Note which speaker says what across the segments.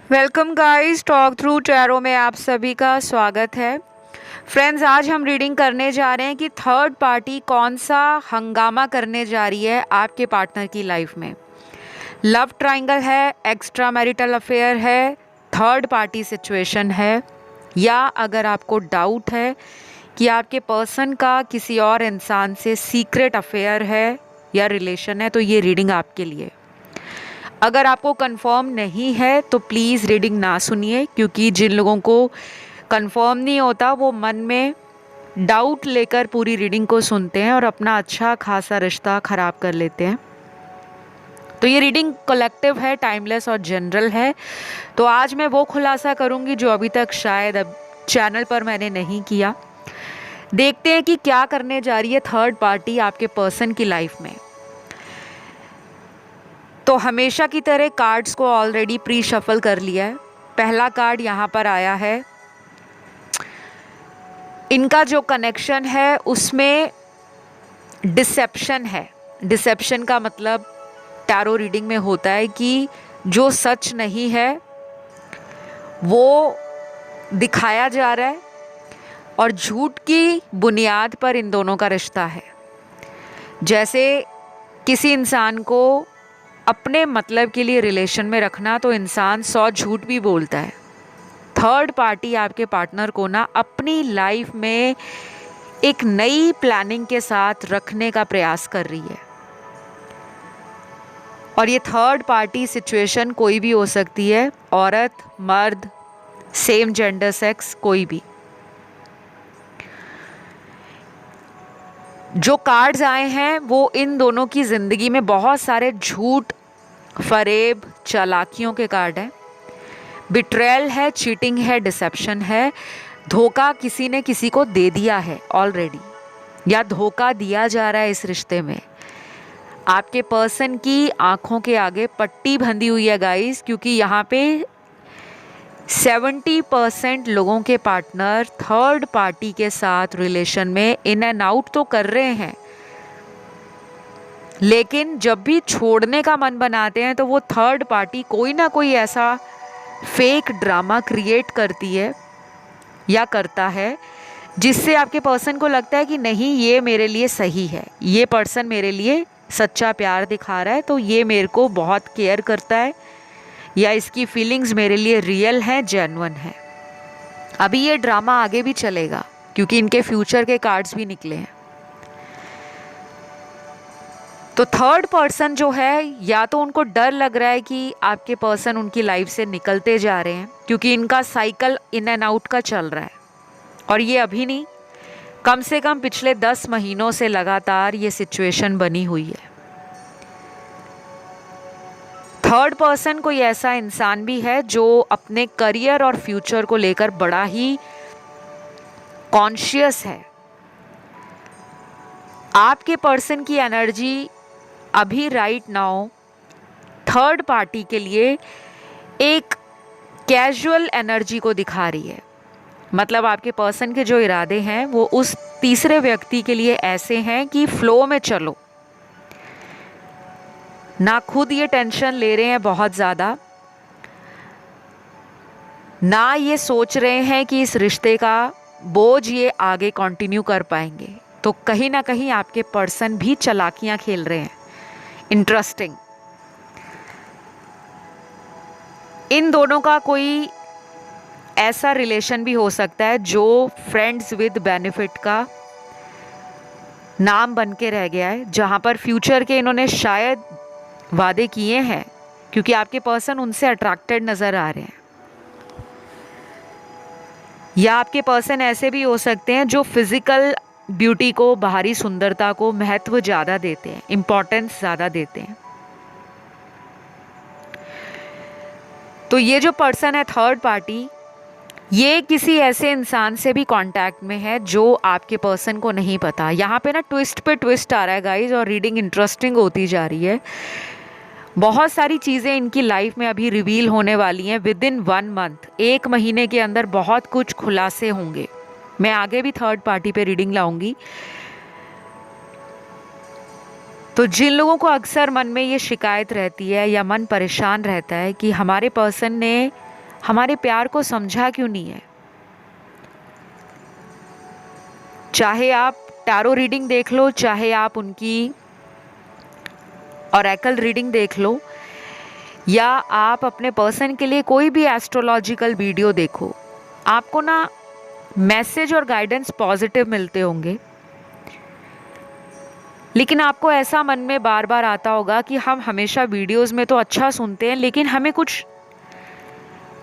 Speaker 1: Welcome guys, talk through tarot में आप सभी का स्वागत है। फ्रेंड्स, आज हम रीडिंग करने जा रहे हैं कि थर्ड पार्टी कौन सा हंगामा करने जा रही है आपके पार्टनर की लाइफ में। लव ट्रायंगल है, एक्स्ट्रा मैरिटल अफेयर है, थर्ड पार्टी सिचुएशन है, या अगर आपको डाउट है कि आपके पर्सन का किसी और इंसान से सीक्रेट अफेयर है या रिलेशन है, तो ये रीडिंग आपके लिए। अगर आपको कंफर्म नहीं है तो प्लीज़ रीडिंग ना सुनिए, क्योंकि जिन लोगों को कंफर्म नहीं होता वो मन में डाउट लेकर पूरी रीडिंग को सुनते हैं और अपना अच्छा खासा रिश्ता ख़राब कर लेते हैं। तो ये रीडिंग कलेक्टिव है, टाइमलेस और जनरल है। तो आज मैं वो खुलासा करूँगी जो अभी तक शायद अब चैनल पर मैंने नहीं किया। देखते हैं कि क्या करने जा रही है थर्ड पार्टी आपके पर्सन की लाइफ में। तो हमेशा की तरह कार्ड्स को ऑलरेडी प्री शफल कर लिया है। पहला कार्ड यहाँ पर आया है। इनका जो कनेक्शन है उसमें डिसेप्शन है। डिसेप्शन का मतलब टैरो रीडिंग में होता है कि जो सच नहीं है वो दिखाया जा रहा है और झूठ की बुनियाद पर इन दोनों का रिश्ता है। जैसे किसी इंसान को अपने मतलब के लिए रिलेशन में रखना तो इंसान 100 झूठ भी बोलता है। थर्ड पार्टी आपके पार्टनर को ना अपनी लाइफ में एक नई प्लानिंग के साथ रखने का प्रयास कर रही है। और ये थर्ड पार्टी सिचुएशन कोई भी हो सकती है, औरत, मर्द, सेम जेंडर सेक्स, कोई भी। जो कार्ड्स आए हैं वो इन दोनों की ज़िंदगी में बहुत सारे झूठ, फरेब, चालाकियों के कार्ड हैं। बिट्रेयल है, चीटिंग है, डिसेप्शन है। धोखा किसी ने किसी को दे दिया है ऑलरेडी, या धोखा दिया जा रहा है इस रिश्ते में। आपके पर्सन की आंखों के आगे पट्टी बंधी हुई है गाइस, क्योंकि यहाँ पे 70% लोगों के पार्टनर थर्ड पार्टी के साथ रिलेशन में इन एंड आउट तो कर रहे हैं, लेकिन जब भी छोड़ने का मन बनाते हैं तो वो थर्ड पार्टी कोई ना कोई ऐसा फेक ड्रामा क्रिएट करती है या करता है जिससे आपके पर्सन को लगता है कि नहीं, ये मेरे लिए सही है, ये पर्सन मेरे लिए सच्चा प्यार दिखा रहा है, तो ये मेरे को बहुत केयर करता है, या इसकी फीलिंग्स मेरे लिए रियल हैं, जेन्युइन है। अभी ये ड्रामा आगे भी चलेगा क्योंकि इनके फ्यूचर के कार्ड्स भी निकले हैं। तो थर्ड पर्सन जो है, या तो उनको डर लग रहा है कि आपके पर्सन उनकी लाइफ से निकलते जा रहे हैं, क्योंकि इनका साइकिल इन एंड आउट का चल रहा है। और ये अभी नहीं, कम से कम पिछले 10 महीनों से लगातार ये सिचुएशन बनी हुई है। थर्ड पर्सन कोई ऐसा इंसान भी है जो अपने करियर और फ्यूचर को लेकर बड़ा ही कॉन्शियस है। आपके पर्सन की एनर्जी अभी राइट नाउ थर्ड पार्टी के लिए एक कैजुअल एनर्जी को दिखा रही है। मतलब आपके पर्सन के जो इरादे हैं वो उस तीसरे व्यक्ति के लिए ऐसे हैं कि फ्लो में चलो, ना खुद ये टेंशन ले रहे हैं बहुत ज़्यादा, ना ये सोच रहे हैं कि इस रिश्ते का बोझ ये आगे कंटिन्यू कर पाएंगे। तो कहीं ना कहीं आपके पर्सन भी चालाकियां खेल रहे हैं। इंटरेस्टिंग। इन दोनों का कोई ऐसा रिलेशन भी हो सकता है जो फ्रेंड्स विद बेनिफिट का नाम बन के रह गया है, जहां पर फ्यूचर के इन्होंने शायद वादे किए हैं, क्योंकि आपके पर्सन उनसे अट्रैक्टेड नज़र आ रहे हैं। या आपके पर्सन ऐसे भी हो सकते हैं जो फिजिकल ब्यूटी को, बाहरी सुंदरता को महत्व ज़्यादा देते हैं, इम्पोर्टेंस ज़्यादा देते हैं। तो ये जो पर्सन है थर्ड पार्टी, ये किसी ऐसे इंसान से भी कांटेक्ट में है जो आपके पर्सन को नहीं पता। यहाँ पे ना ट्विस्ट पे ट्विस्ट आ रहा है गाइज, और रीडिंग इंटरेस्टिंग होती जा रही है। बहुत सारी चीज़ें इनकी लाइफ में अभी रिवील होने वाली हैं विद इन 1 मंथ। 1 महीने के अंदर बहुत कुछ खुलासे होंगे। मैं आगे भी थर्ड पार्टी पे रीडिंग लाऊंगी। तो जिन लोगों को अक्सर मन में ये शिकायत रहती है या मन परेशान रहता है कि हमारे पर्सन ने हमारे प्यार को समझा क्यों नहीं है? चाहे आप टैरो रीडिंग देख लो, चाहे आप उनकी ऑरेकल रीडिंग देख लो, या आप अपने पर्सन के लिए कोई भी एस्ट्रोलॉजिकल वीडियो देखो, आपको ना मैसेज और गाइडेंस पॉजिटिव मिलते होंगे। लेकिन आपको ऐसा मन में बार बार आता होगा कि हम हमेशा वीडियोस में तो अच्छा सुनते हैं, लेकिन हमें कुछ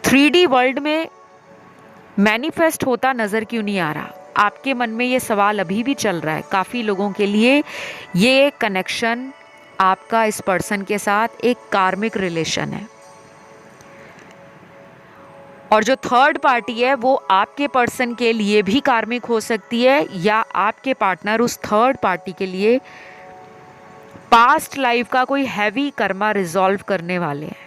Speaker 1: 3D वर्ल्ड में मैनिफेस्ट होता नज़र क्यों नहीं आ रहा? आपके मन में ये सवाल अभी भी चल रहा है। काफ़ी लोगों के लिए ये कनेक्शन आपका इस पर्सन के साथ एक कार्मिक रिलेशन है, और जो थर्ड पार्टी है वो आपके पर्सन के लिए भी कार्मिक हो सकती है, या आपके पार्टनर उस थर्ड पार्टी के लिए पास्ट लाइफ का कोई हैवी कर्मा रिजॉल्व करने वाले हैं।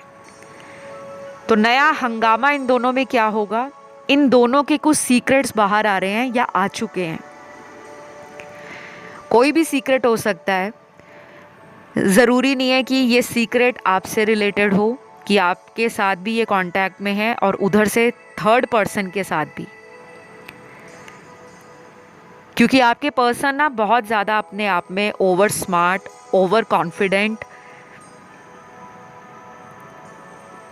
Speaker 1: तो नया हंगामा इन दोनों में क्या होगा? इन दोनों के कुछ सीक्रेट्स बाहर आ रहे हैं या आ चुके हैं। कोई भी सीक्रेट हो सकता है, ज़रूरी नहीं है कि ये सीक्रेट आपसे रिलेटेड हो, कि आपके साथ भी ये कांटेक्ट में है और उधर से थर्ड पर्सन के साथ भी, क्योंकि आपके पर्सन ना बहुत ज़्यादा अपने आप में ओवर स्मार्ट, ओवर कॉन्फिडेंट,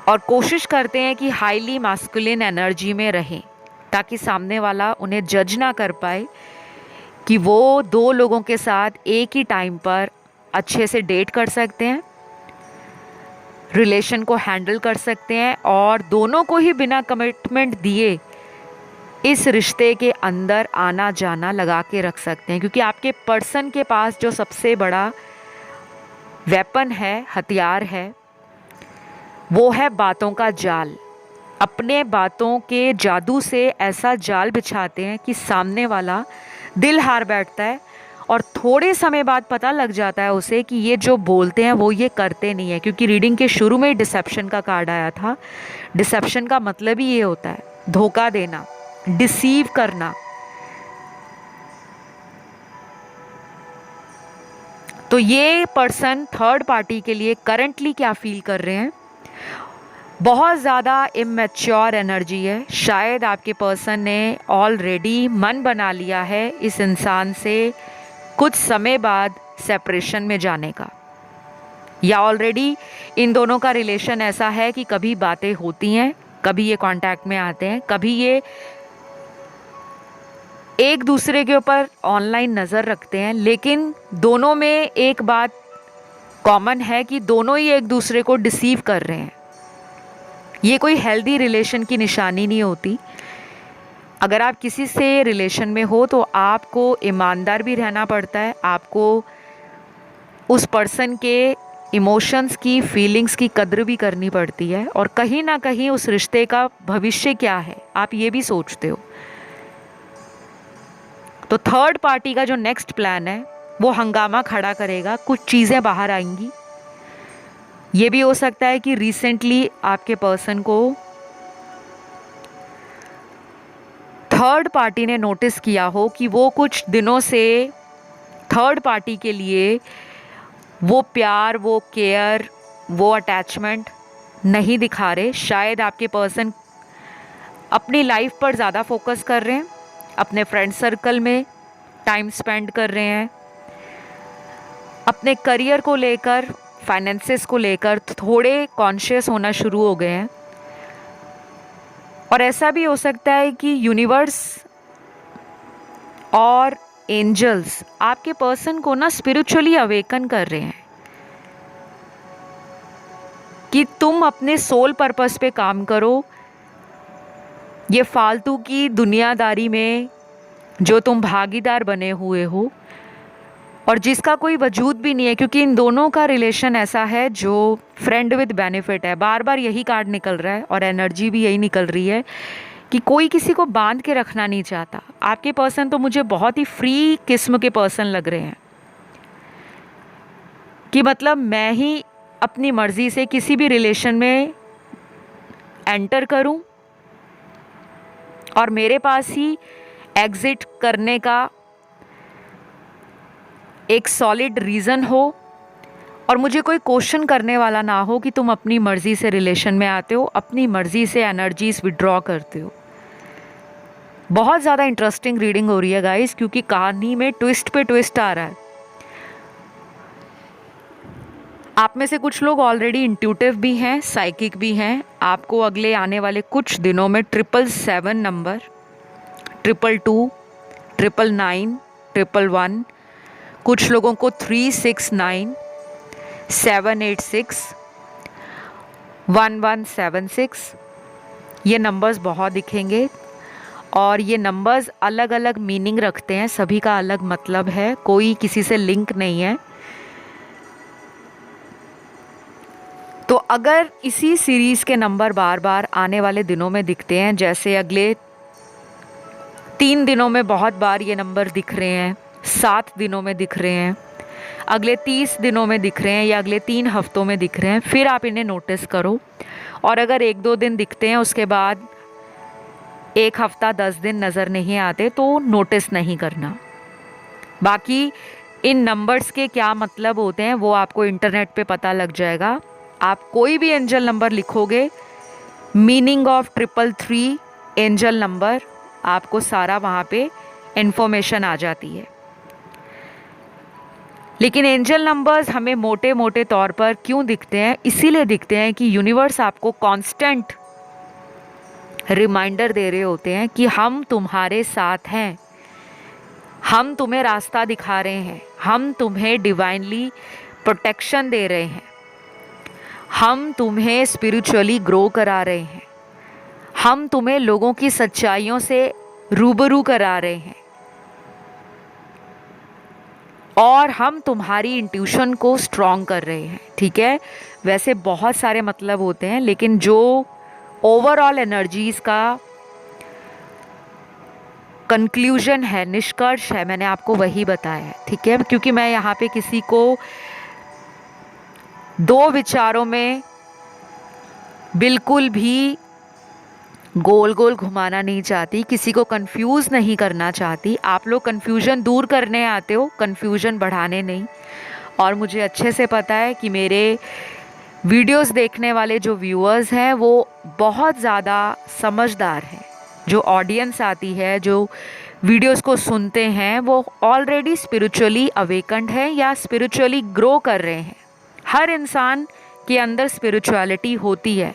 Speaker 1: और कोशिश करते हैं कि हाईली मास्कुलिन एनर्जी में रहें, ताकि सामने वाला उन्हें जज ना कर पाए कि वो दो लोगों के साथ एक ही टाइम पर अच्छे से डेट कर सकते हैं, रिलेशन को हैंडल कर सकते हैं, और दोनों को ही बिना कमिटमेंट दिए इस रिश्ते के अंदर आना जाना लगा के रख सकते हैं। क्योंकि आपके पर्सन के पास जो सबसे बड़ा वेपन है, हथियार है, वो है बातों का जाल। अपने बातों के जादू से ऐसा जाल बिछाते हैं कि सामने वाला दिल हार बैठता है, और थोड़े समय बाद पता लग जाता है उसे कि ये जो बोलते हैं वो ये करते नहीं है। क्योंकि रीडिंग के शुरू में ही डिसेप्शन का कार्ड आया था। डिसेप्शन का मतलब ही ये होता है धोखा देना, डिसीव करना। तो ये पर्सन थर्ड पार्टी के लिए करंटली क्या फील कर रहे हैं? बहुत ज़्यादा इमेच्योर एनर्जी है। शायद आपके पर्सन ने ऑलरेडी मन बना लिया है इस इंसान से कुछ समय बाद सेपरेशन में जाने का, या ऑलरेडी इन दोनों का रिलेशन ऐसा है कि कभी बातें होती हैं, कभी ये कांटेक्ट में आते हैं, कभी ये एक दूसरे के ऊपर ऑनलाइन नज़र रखते हैं, लेकिन दोनों में एक बात कॉमन है कि दोनों ही एक दूसरे को डिसीव कर रहे हैं। ये कोई हेल्दी रिलेशन की निशानी नहीं होती। अगर आप किसी से रिलेशन में हो तो आपको ईमानदार भी रहना पड़ता है, आपको उस पर्सन के इमोशंस की, फीलिंग्स की कद्र भी करनी पड़ती है, और कहीं ना कहीं उस रिश्ते का भविष्य क्या है आप ये भी सोचते हो। तो थर्ड पार्टी का जो नेक्स्ट प्लान है वो हंगामा खड़ा करेगा, कुछ चीज़ें बाहर आएंगी। ये भी हो सकता है कि रिसेंटली आपके पर्सन को थर्ड पार्टी ने नोटिस किया हो कि वो कुछ दिनों से थर्ड पार्टी के लिए वो प्यार, वो केयर, वो अटैचमेंट नहीं दिखा रहे। शायद आपके पर्सन अपनी लाइफ पर ज़्यादा फोकस कर रहे हैं, अपने फ्रेंड सर्कल में टाइम स्पेंड कर रहे हैं, अपने करियर को लेकर, फाइनेंसेस को लेकर थोड़े कॉन्शियस होना शुरू हो गए हैं। और ऐसा भी हो सकता है कि यूनिवर्स और एंजल्स आपके पर्सन को ना स्पिरिचुअली अवेकन कर रहे हैं कि तुम अपने सोल पर्पस पे काम करो। ये फालतू की दुनियादारी में जो तुम भागीदार बने हुए हो और जिसका कोई वजूद भी नहीं है, क्योंकि इन दोनों का रिलेशन ऐसा है जो फ्रेंड विद बेनिफिट है। बार बार यही कार्ड निकल रहा है और एनर्जी भी यही निकल रही है कि कोई किसी को बांध के रखना नहीं चाहता। आपके पर्सन तो मुझे बहुत ही फ्री किस्म के पर्सन लग रहे हैं कि मतलब मैं ही अपनी मर्ज़ी से किसी भी रिलेशन में एंटर करूं और मेरे पास ही एग्ज़िट करने का एक सॉलिड रीज़न हो, और मुझे कोई क्वेश्चन करने वाला ना हो कि तुम अपनी मर्ज़ी से रिलेशन में आते हो, अपनी मर्ज़ी से एनर्जीज विड्रॉ करते हो। बहुत ज़्यादा इंटरेस्टिंग रीडिंग हो रही है गाइस, क्योंकि कहानी में ट्विस्ट पे ट्विस्ट आ रहा है। आप में से कुछ लोग ऑलरेडी इंट्यूटिव भी हैं, साइकिक भी हैं। आपको अगले आने वाले कुछ दिनों में 777 नंबर, 222, 999, 111, कुछ लोगों को 369, 786, 1176 ये नंबर्स बहुत दिखेंगे। और ये नंबर्स अलग अलग मीनिंग रखते हैं, सभी का अलग मतलब है, कोई किसी से लिंक नहीं है। तो अगर इसी सीरीज़ के नंबर बार बार आने वाले दिनों में दिखते हैं, जैसे अगले 3 दिनों में बहुत बार ये नंबर दिख रहे हैं, 7 दिनों में दिख रहे हैं, अगले 30 दिनों में दिख रहे हैं, या अगले 3 हफ्तों में दिख रहे हैं, फिर आप इन्हें नोटिस करो। और अगर 1-2 दिन दिखते हैं, उसके बाद 1 हफ्ता 10 दिन नज़र नहीं आते, तो नोटिस नहीं करना। बाकी इन नंबर्स के क्या मतलब होते हैं वो आपको इंटरनेट पे पता लग जाएगा। आप कोई भी एंजल नंबर लिखोगे, मीनिंग ऑफ 333 एंजल नंबर, आपको सारा वहाँ पे इंफॉर्मेशन आ जाती है। लेकिन एंजल नंबर्स हमें मोटे मोटे तौर पर क्यों दिखते हैं? इसीलिए दिखते हैं कि यूनिवर्स आपको कांस्टेंट रिमाइंडर दे रहे होते हैं कि हम तुम्हारे साथ हैं, हम तुम्हें रास्ता दिखा रहे हैं, हम तुम्हें डिवाइनली प्रोटेक्शन दे रहे हैं, हम तुम्हें स्पिरिचुअली ग्रो करा रहे हैं, हम तुम्हें लोगों की सच्चाइयों से रूबरू करा रहे हैं, और हम तुम्हारी इंट्यूशन को स्ट्रॉन्ग कर रहे हैं। ठीक है, वैसे बहुत सारे मतलब होते हैं, लेकिन जो ओवरऑल एनर्जीज का कंक्लूजन है, निष्कर्ष है, मैंने आपको वही बताया है। ठीक है, क्योंकि मैं यहाँ पे किसी को 2 विचारों में बिल्कुल भी गोल गोल घुमाना नहीं चाहती, किसी को कंफ्यूज नहीं करना चाहती। आप लोग कंफ्यूजन दूर करने आते हो, कंफ्यूजन बढ़ाने नहीं। और मुझे अच्छे से पता है कि मेरे वीडियोस देखने वाले जो व्यूअर्स हैं वो बहुत ज़्यादा समझदार हैं। जो ऑडियंस आती है, जो वीडियोस को सुनते हैं, वो ऑलरेडी स्पिरिचुअली अवेकन्ड है या स्पिरिचुअली ग्रो कर रहे हैं। हर इंसान के अंदर स्पिरिचुअलिटी होती है,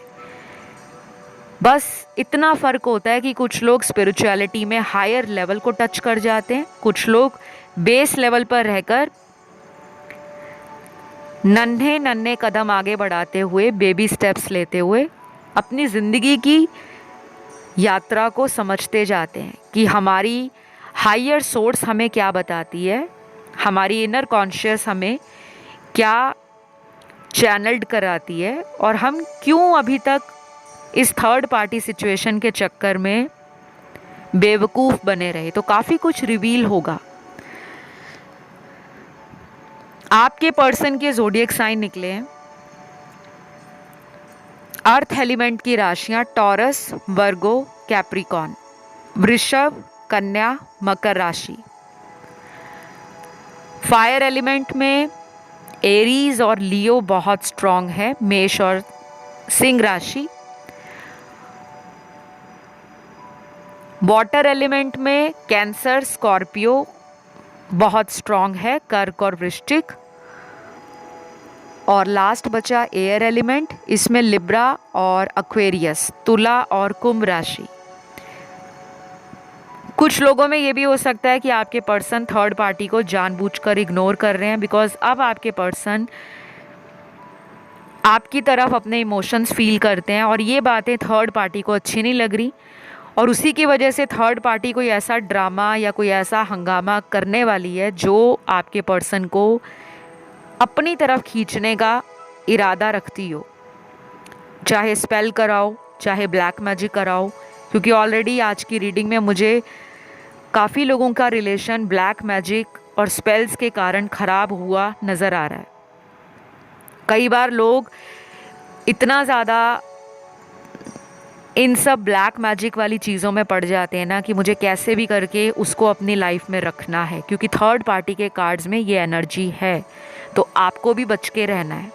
Speaker 1: बस इतना फ़र्क होता है कि कुछ लोग स्पिरिचुअलिटी में हायर लेवल को टच कर जाते हैं, कुछ लोग बेस लेवल पर रहकर नन्हे नन्हे कदम आगे बढ़ाते हुए, बेबी स्टेप्स लेते हुए अपनी ज़िंदगी की यात्रा को समझते जाते हैं कि हमारी हायर सोर्स हमें क्या बताती है, हमारी इनर कॉन्शियस हमें क्या चैनल्ड कराती है, और हम क्यों अभी तक इस थर्ड पार्टी सिचुएशन के चक्कर में बेवकूफ़ बने रहे। तो काफ़ी कुछ रिवील होगा। आपके पर्सन के ज़ोडिएक साइन निकले हैं, अर्थ एलिमेंट की राशियां टॉरस, वर्गो, कैप्रिकॉन, वृषभ, कन्या, मकर राशि। फायर एलिमेंट में एरीज और लियो बहुत स्ट्रॉन्ग है, मेष और सिंह राशि। वाटर एलिमेंट में कैंसर, स्कॉर्पियो बहुत स्ट्रॉन्ग है, कर्क और वृश्चिक। और लास्ट बचा एयर एलिमेंट, इसमें लिब्रा और एक्वेरियस, तुला और कुंभ राशि। कुछ लोगों में ये भी हो सकता है कि आपके पर्सन थर्ड पार्टी को जानबूझकर इग्नोर कर रहे हैं, बिकॉज अब आपके पर्सन आपकी तरफ अपने इमोशंस फील करते हैं और ये बातें थर्ड पार्टी को अच्छी नहीं लग रही, और उसी की वजह से थर्ड पार्टी कोई ऐसा ड्रामा या कोई ऐसा हंगामा करने वाली है जो आपके पर्सन को अपनी तरफ खींचने का इरादा रखती हो। चाहे स्पेल कराओ, चाहे ब्लैक मैजिक कराओ, क्योंकि ऑलरेडी आज की रीडिंग में मुझे काफ़ी लोगों का रिलेशन ब्लैक मैजिक और स्पेल्स के कारण ख़राब हुआ नज़र आ रहा है। कई बार लोग इतना ज़्यादा इन सब ब्लैक मैजिक वाली चीज़ों में पड़ जाते हैं ना कि मुझे कैसे भी करके उसको अपनी लाइफ में रखना है, क्योंकि थर्ड पार्टी के कार्ड्स में ये एनर्जी है। तो आपको भी बच के रहना है।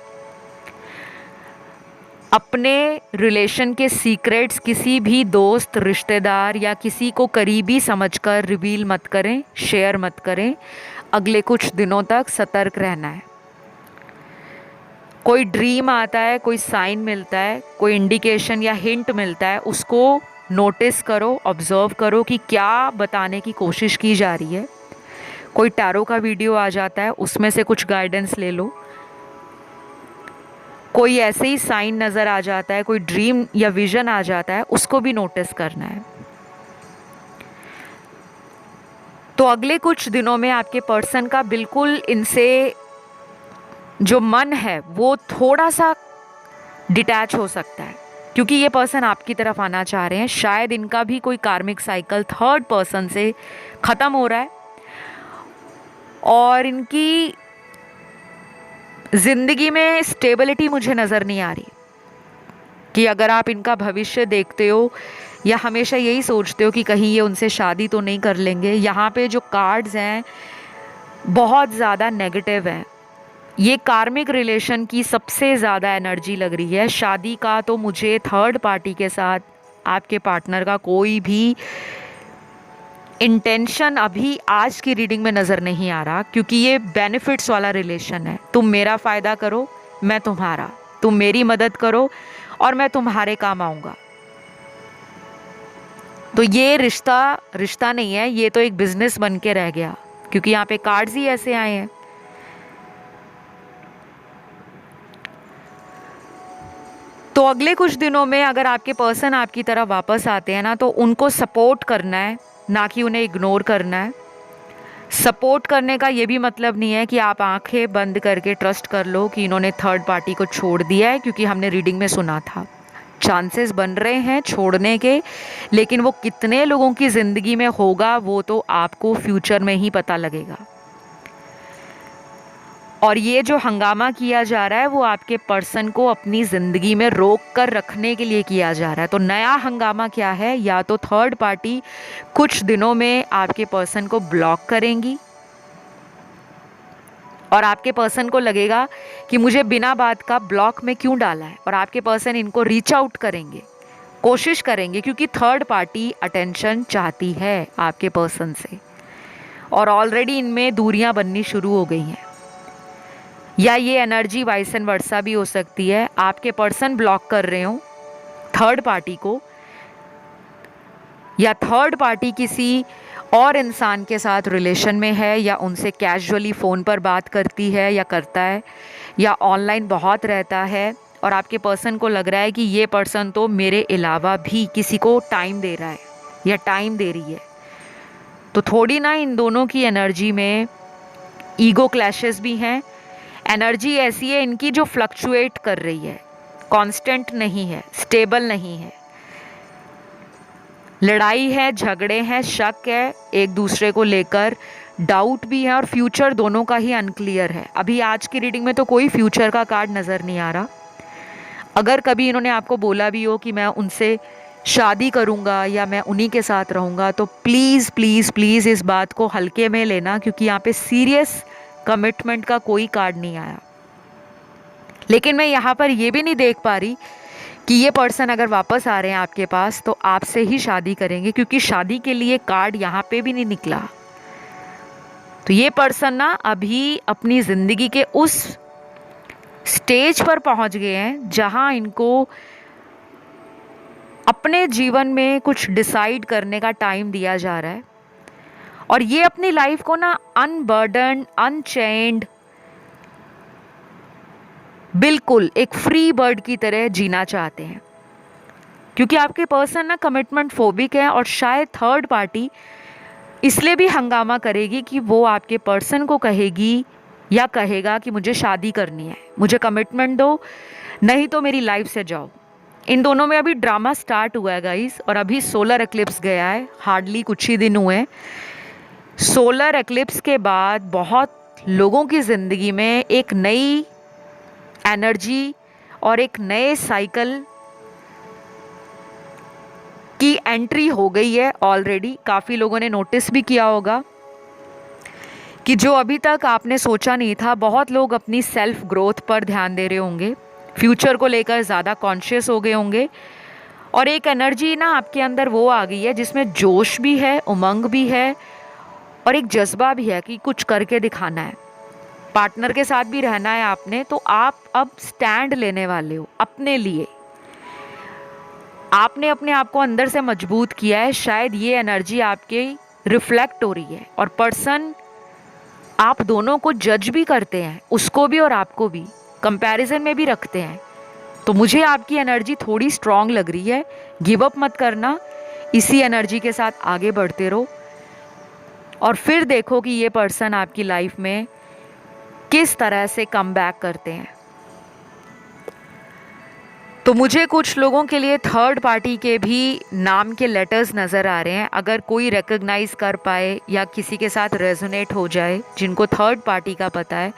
Speaker 1: अपने रिलेशन के सीक्रेट्स किसी भी दोस्त, रिश्तेदार या किसी को करीबी समझकर रिवील मत करें, शेयर मत करें। अगले कुछ दिनों तक सतर्क रहना है। कोई ड्रीम आता है, कोई साइन मिलता है, कोई इंडिकेशन या हिंट मिलता है, उसको नोटिस करो, ऑब्जर्व करो कि क्या बताने की कोशिश की जा रही है। कोई टैरो का वीडियो आ जाता है, उसमें से कुछ गाइडेंस ले लो। कोई ऐसे ही साइन नज़र आ जाता है, कोई ड्रीम या विजन आ जाता है, उसको भी नोटिस करना है। तो अगले कुछ दिनों में आपके पर्सन का बिल्कुल इनसे जो मन है वो थोड़ा सा डिटैच हो सकता है, क्योंकि ये पर्सन आपकी तरफ आना चाह रहे हैं। शायद इनका भी कोई कार्मिक साइकिल थर्ड पर्सन से ख़त्म हो रहा है और इनकी ज़िंदगी में स्टेबिलिटी मुझे नज़र नहीं आ रही। कि अगर आप इनका भविष्य देखते हो या हमेशा यही सोचते हो कि कहीं ये उनसे शादी तो नहीं कर लेंगे, यहाँ पे जो कार्ड्स हैं बहुत ज़्यादा नेगेटिव हैं। ये कार्मिक रिलेशन की सबसे ज़्यादा एनर्जी लग रही है। शादी का तो मुझे थर्ड पार्टी के साथ आपके पार्टनर का कोई भी इंटेंशन अभी आज की रीडिंग में नज़र नहीं आ रहा, क्योंकि ये बेनिफिट्स वाला रिलेशन है। तुम मेरा फ़ायदा करो, मैं तुम्हारा, तुम मेरी मदद करो और मैं तुम्हारे काम आऊँगा। तो ये रिश्ता नहीं है, ये तो एक बिजनेस बन के रह गया, क्योंकि यहाँ पे कार्ड्स ही ऐसे आए हैं। तो अगले कुछ दिनों में अगर आपके पर्सन आपकी तरफ वापस आते हैं ना, तो उनको सपोर्ट करना है, ना कि उन्हें इग्नोर करना है। सपोर्ट करने का ये भी मतलब नहीं है कि आप आंखें बंद करके ट्रस्ट कर लो कि इन्होंने थर्ड पार्टी को छोड़ दिया है, क्योंकि हमने रीडिंग में सुना था चांसेस बन रहे हैं छोड़ने के, लेकिन वो कितने लोगों की ज़िंदगी में होगा वो तो आपको फ्यूचर में ही पता लगेगा। और ये जो हंगामा किया जा रहा है वो आपके पर्सन को अपनी ज़िंदगी में रोक कर रखने के लिए किया जा रहा है। तो नया हंगामा क्या है? या तो थर्ड पार्टी कुछ दिनों में आपके पर्सन को ब्लॉक करेंगी और आपके पर्सन को लगेगा कि मुझे बिना बात का ब्लॉक में क्यों डाला है, और आपके पर्सन इनको रीच आउट करेंगे, कोशिश करेंगे, क्योंकि थर्ड पार्टी अटेंशन चाहती है आपके पर्सन से और ऑलरेडी इनमें दूरियां बननी शुरू हो गई हैं। या ये एनर्जी वाइस एंड वर्सा भी हो सकती है, आपके पर्सन ब्लॉक कर रहे हो थर्ड पार्टी को, या थर्ड पार्टी किसी और इंसान के साथ रिलेशन में है, या उनसे कैजुअली फ़ोन पर बात करती है या करता है, या ऑनलाइन बहुत रहता है और आपके पर्सन को लग रहा है कि ये पर्सन तो मेरे अलावा भी किसी को टाइम दे रहा है या टाइम दे रही है। तो थोड़ी ना इन दोनों की एनर्जी में ईगो क्लैशेस भी हैं। एनर्जी ऐसी है इनकी जो फ्लक्चुएट कर रही है, कांस्टेंट नहीं है, स्टेबल नहीं है। लड़ाई है, झगड़े हैं, शक है एक दूसरे को लेकर, डाउट भी है और फ्यूचर दोनों का ही अनक्लियर है। अभी आज की रीडिंग में तो कोई फ्यूचर का कार्ड नज़र नहीं आ रहा। अगर कभी इन्होंने आपको बोला भी हो कि मैं उनसे शादी करूंगा या मैं उन्हीं के साथ रहूंगा, तो प्लीज़ प्लीज़ प्लीज़ इस बात को हल्के में लेना, क्योंकि यहाँ पे सीरियस कमिटमेंट का कोई कार्ड नहीं आया। लेकिन मैं यहाँ पर ये भी नहीं देख पा रही कि ये पर्सन अगर वापस आ रहे हैं आपके पास तो आपसे ही शादी करेंगे, क्योंकि शादी के लिए कार्ड यहाँ पे भी नहीं निकला। तो ये पर्सन ना अभी अपनी ज़िंदगी के उस स्टेज पर पहुँच गए हैं जहाँ इनको अपने जीवन में कुछ डिसाइड करने का टाइम दिया जा रहा है, और ये अपनी लाइफ को ना अनबर्डन, अनचेन्ड, बिल्कुल एक फ्री बर्ड की तरह जीना चाहते हैं, क्योंकि आपके पर्सन ना कमिटमेंट फोबिक है। और शायद थर्ड पार्टी इसलिए भी हंगामा करेगी कि वो आपके पर्सन को कहेगी या कहेगा कि मुझे शादी करनी है, मुझे कमिटमेंट दो, नहीं तो मेरी लाइफ से जाओ। इन दोनों में अभी ड्रामा स्टार्ट हुआ है गाइस, और अभी सोलर एक्लिप्स गया है, हार्डली कुछ ही दिन हुए हैं। सोलर एक्लिप्स के बाद बहुत लोगों की ज़िंदगी में एक नई एनर्जी और एक नए साइकिल की एंट्री हो गई है। ऑलरेडी काफ़ी लोगों ने नोटिस भी किया होगा कि जो अभी तक आपने सोचा नहीं था, बहुत लोग अपनी सेल्फ ग्रोथ पर ध्यान दे रहे होंगे, फ्यूचर को लेकर ज़्यादा कॉन्शियस हो गए होंगे, और एक एनर्जी ना आपके अंदर वो आ गई है जिसमें जोश भी है, उमंग भी है, और एक जज्बा भी है कि कुछ करके दिखाना है। पार्टनर के साथ भी रहना है आपने, तो आप अब स्टैंड लेने वाले हो अपने लिए। आपने अपने आप को अंदर से मजबूत किया है। शायद ये एनर्जी आपके रिफ्लेक्ट हो रही है, और पर्सन आप दोनों को जज भी करते हैं, उसको भी और आपको भी कंपैरिजन में भी रखते हैं। तो मुझे आपकी एनर्जी थोड़ी स्ट्रांग लग रही है। गिव अप मत करना, इसी एनर्जी के साथ आगे बढ़ते रहो, और फिर देखो कि ये पर्सन आपकी लाइफ में किस तरह से कम बैक करते हैं। तो मुझे कुछ लोगों के लिए थर्ड पार्टी के भी नाम के लेटर्स नज़र आ रहे हैं। अगर कोई रिकग्नाइज कर पाए या किसी के साथ रेजोनेट हो जाए, जिनको थर्ड पार्टी का पता है,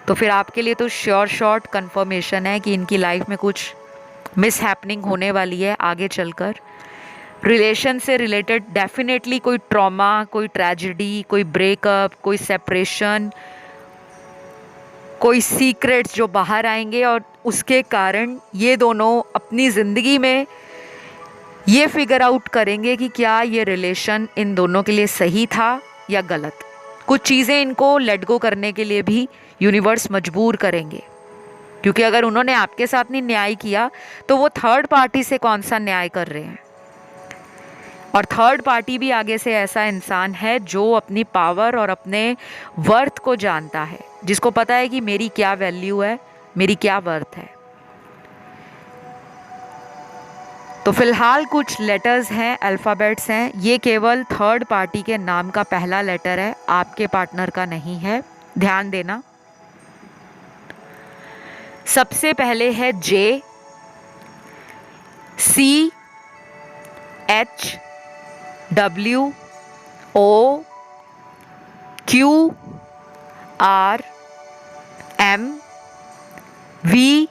Speaker 1: तो फिर आपके लिए तो श्योर शॉर्ट कंफर्मेशन है कि इनकी लाइफ में कुछ मिस हैपनिंग होने वाली है आगे चलकर। रिलेशन से रिलेटेड डेफिनेटली कोई ट्रॉमा, कोई ट्रेजेडी, कोई ब्रेकअप, कोई सेपरेशन, कोई सीक्रेट्स जो बाहर आएंगे, और उसके कारण ये दोनों अपनी ज़िंदगी में ये फिगर आउट करेंगे कि क्या ये रिलेशन इन दोनों के लिए सही था या गलत। कुछ चीज़ें इनको लेट गो करने के लिए भी यूनिवर्स मजबूर करेंगे, क्योंकि अगर उन्होंने आपके साथ नहीं न्याय किया तो वो थर्ड पार्टी से कौन सा न्याय कर रहे हैं। और थर्ड पार्टी भी आगे से ऐसा इंसान है जो अपनी पावर और अपने वर्थ को जानता है, जिसको पता है कि मेरी क्या वैल्यू है, मेरी क्या वर्थ है। तो फिलहाल कुछ लेटर्स हैं, अल्फ़ाबेट्स हैं, ये केवल थर्ड पार्टी के नाम का पहला लेटर है, आपके पार्टनर का नहीं है, ध्यान देना। सबसे पहले है J, C, H, W, O, Q, R, M, V,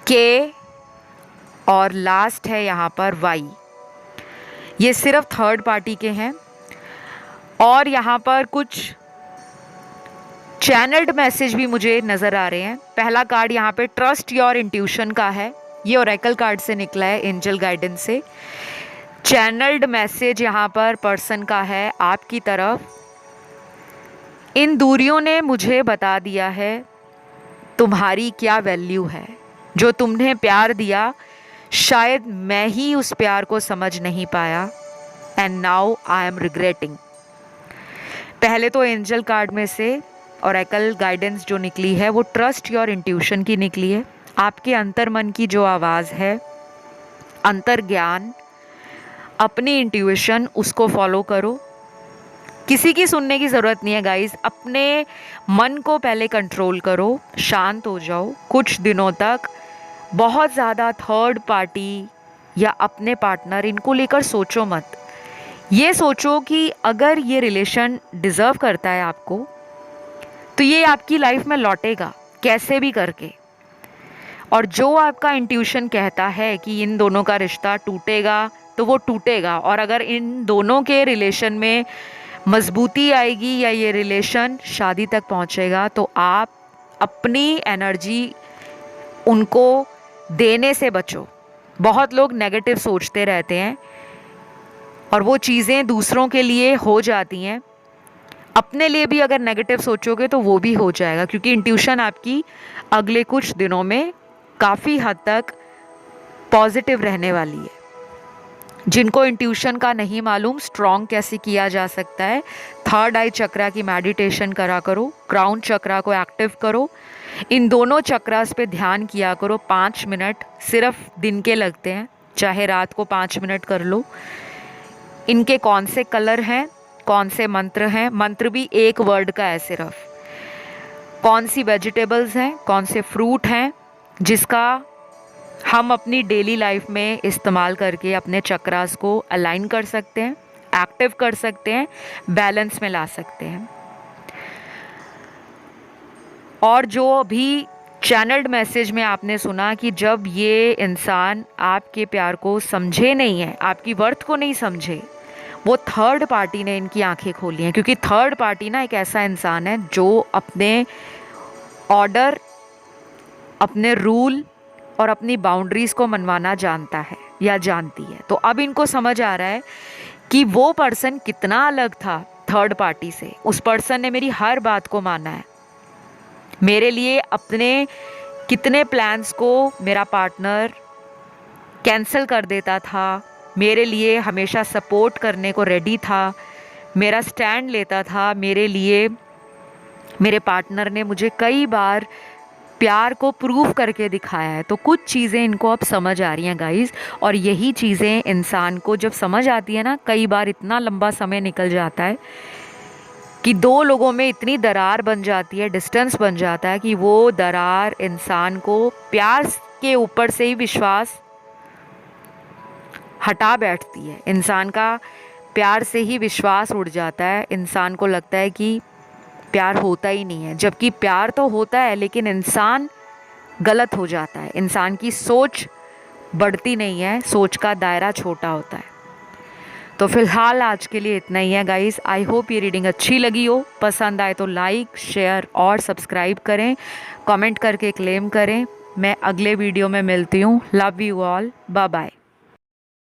Speaker 1: K, और लास्ट है यहाँ पर Y। ये सिर्फ थर्ड पार्टी के हैं। और यहाँ पर कुछ चैनल्ड मैसेज भी मुझे नज़र आ रहे हैं। पहला कार्ड यहाँ पे ट्रस्ट योर इंट्यूशन का है, ये ओरेकल कार्ड से निकला है, एंजल गाइडेंस से। चैनल्ड मैसेज यहाँ पर पर्सन का है आपकी तरफ। इन दूरियों ने मुझे बता दिया है तुम्हारी क्या वैल्यू है। जो तुमने प्यार दिया, शायद मैं ही उस प्यार को समझ नहीं पाया, and now I am regretting. पहले तो एंजल कार्ड में से ओरेकल गाइडेंस जो निकली है वो ट्रस्ट योर इंट्यूशन की निकली है। आपके अंतर मन की जो आवाज़ है, अंतर ज्ञान, अपनी इंट्यूशन, उसको फॉलो करो। किसी की सुनने की ज़रूरत नहीं है गाइस, अपने मन को पहले कंट्रोल करो, शांत हो जाओ कुछ दिनों तक। बहुत ज़्यादा थर्ड पार्टी या अपने पार्टनर, इनको लेकर सोचो मत। ये सोचो कि अगर ये रिलेशन डिज़र्व करता है आपको, तो ये आपकी लाइफ में लौटेगा कैसे भी करके। और जो आपका इंट्यूशन कहता है कि इन दोनों का रिश्ता टूटेगा, तो वो टूटेगा। और अगर इन दोनों के रिलेशन में मजबूती आएगी या ये रिलेशन शादी तक पहुंचेगा, तो आप अपनी एनर्जी उनको देने से बचो। बहुत लोग नेगेटिव सोचते रहते हैं और वो चीज़ें दूसरों के लिए हो जाती हैं। अपने लिए भी अगर नेगेटिव सोचोगे तो वो भी हो जाएगा, क्योंकि इंट्यूशन आपकी अगले कुछ दिनों में काफ़ी हद तक पॉजिटिव रहने वाली है। जिनको इंट्यूशन का नहीं मालूम स्ट्रॉन्ग कैसे किया जा सकता है, थर्ड आई चक्रा की मेडिटेशन करा करो, क्राउन चक्रा को एक्टिव करो, इन दोनों चक्रास पे ध्यान किया करो। 5 मिनट सिर्फ दिन के लगते हैं, चाहे रात को 5 मिनट कर लो। इनके कौन से कलर हैं, कौन से मंत्र हैं, मंत्र भी एक वर्ड का है सिर्फ। कौन सी वेजिटेबल्स हैं, कौन से फ्रूट हैं जिसका हम अपनी डेली लाइफ में इस्तेमाल करके अपने चक्रास को अलाइन कर सकते हैं, एक्टिव कर सकते हैं, बैलेंस में ला सकते हैं। और जो भी चैनल्ड मैसेज में आपने सुना कि जब ये इंसान आपके प्यार को समझे नहीं है, आपकी वर्थ को नहीं समझे, वो थर्ड पार्टी ने इनकी आंखें खोली हैं, क्योंकि थर्ड पार्टी ना एक ऐसा इंसान है जो अपने ऑर्डर, अपने रूल और अपनी बाउंड्रीज को मनवाना जानता है या जानती है। तो अब इनको समझ आ रहा है कि वो पर्सन कितना अलग था थर्ड पार्टी से। उस पर्सन ने मेरी हर बात को माना है, मेरे लिए अपने कितने प्लान्स को मेरा पार्टनर कैंसिल कर देता था, मेरे लिए हमेशा सपोर्ट करने को रेडी था, मेरा स्टैंड लेता था मेरे लिए। मेरे पार्टनर ने मुझे कई बार प्यार को प्रूव करके दिखाया है। तो कुछ चीज़ें इनको अब समझ आ रही हैं गाइस, और यही चीज़ें इंसान को जब समझ आती है ना, कई बार इतना लंबा समय निकल जाता है कि दो लोगों में इतनी दरार बन जाती है, डिस्टेंस बन जाता है कि वो दरार इंसान को प्यार के ऊपर से ही विश्वास हटा बैठती है। इंसान का प्यार से ही विश्वास उड़ जाता है, इंसान को लगता है कि प्यार होता ही नहीं है, जबकि प्यार तो होता है लेकिन इंसान गलत हो जाता है। इंसान की सोच बढ़ती नहीं है, सोच का दायरा छोटा होता है। तो फिलहाल आज के लिए इतना ही है गाइस। आई होप ये रीडिंग अच्छी लगी हो। पसंद आए तो लाइक, शेयर और सब्सक्राइब करें, कमेंट करके क्लेम करें। मैं अगले वीडियो में मिलती हूँ। Love you all, bye bye.